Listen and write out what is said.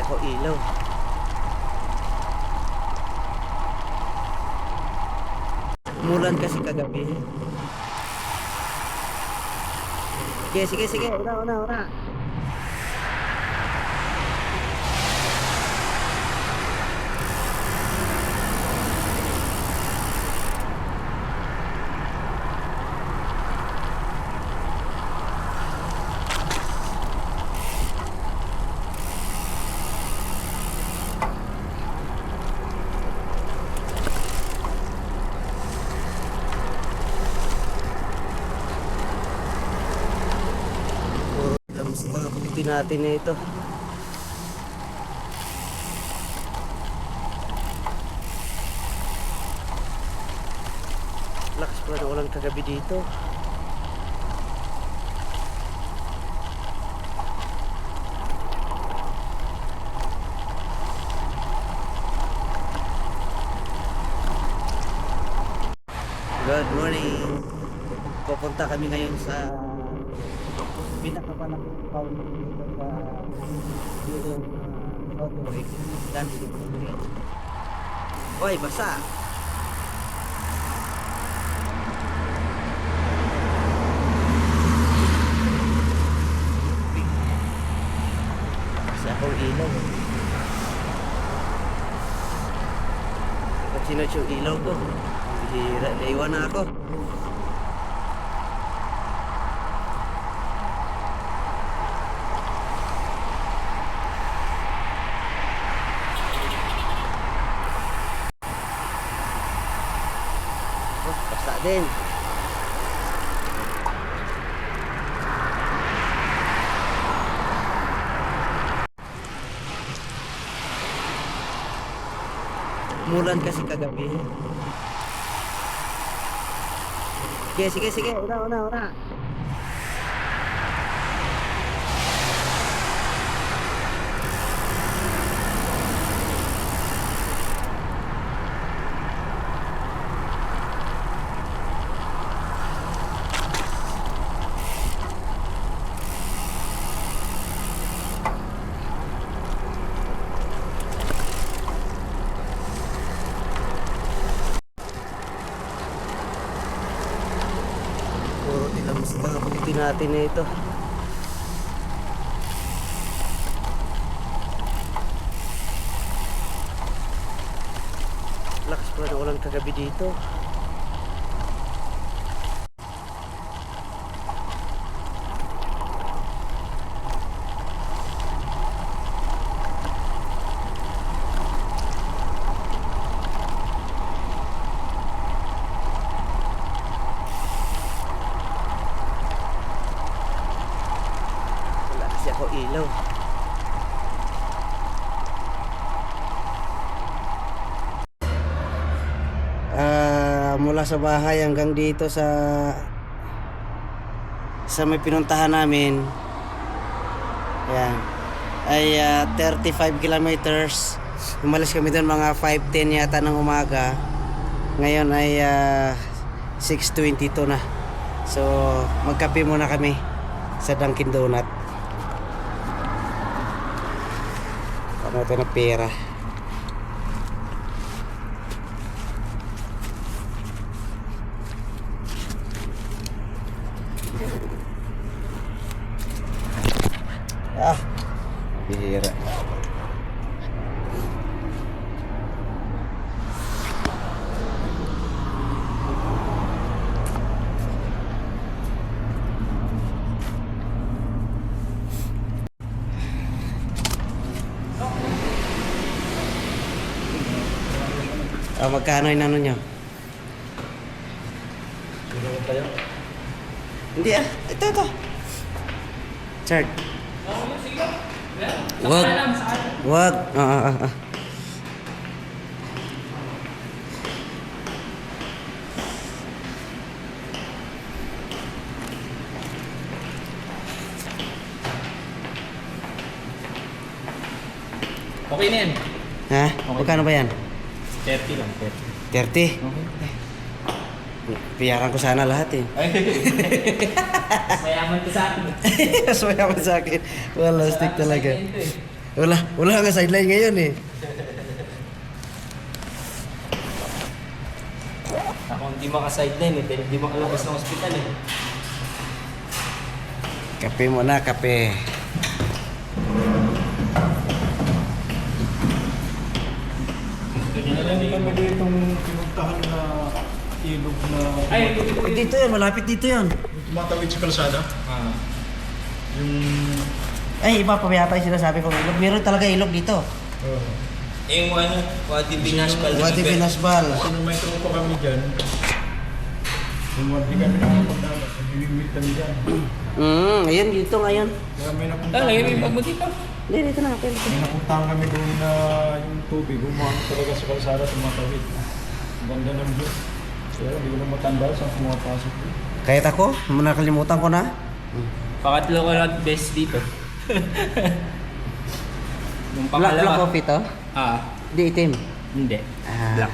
ako ilaw. Umulan kasi kagabi. Sige. Una. Sa mga puti natin na ito. Lakas pala na ulan kagabi dito. Good morning. Pupunta kami ngayon sa pinakapalang fountain dito sa yung motorway dan dito. Oy, basa. Kasi akong ilaw. Ba't sinot yung ilaw ko? Bihira, naiwan na ako. Basta din. Umulan kasi kagabi. Sige. Una. Puro tilam sa mga puti natin na ito. Lakas pala na ulan kagabi dito. Ako ilaw. Mula sa bahay hanggang dito sa may pinuntahan namin, yan, ay 35 kilometers. Umalis kami doon mga 5:10 yata ng umaga. Ngayon ay 6:22 na. So magkape muna kami sa Dunkin Donut. Natin ng pera. Bihira. Magkano yung ano nyo? Hindi ito. Chart. Wag. Okay na yan. Ha? Magkano ba yan? 30 lang, 30? Okay. Piyaran ko sana lahat eh. Mayaman ka sa akin. Mas mayaman sa akin. Wala, stick talaga. Wala nga sideline ngayon eh. Ako hindi maka-sideline eh, dahil hindi makalabas ng ospital eh. Kape muna, kape. Hindi kami ditong pinuntahan na ilog na Ay, Dito yan, malapit dito yan. tumatawid sa kalsada. Ah. Yung... Ay, iba pa yata yung sinasabi kong ilog. Meron talaga ilog dito. Yung ano, Wadi Binaspal. Wadi Binasbal. Kasi may tropa kami dyan. Yung hindi kami nakapunta, nabibigmit kami dyan. Ayun, dito ngayon. Kaya may napunta Lagay mo kami. yung bag mo dito. Hindi, dito na. Okay. May napuntahan kami doon na yung tubig, umahang talaga sa kalsada, tumatawid. Ang ganda ng view. Kaya hindi ko na matanda saan pumapasok doon. Kahit ako, nakalimutan ko na. Pakatlo ko lang best dito. Yung Black pangalawa. coffee to? Ah, Di itim. hindi. Ah. Black.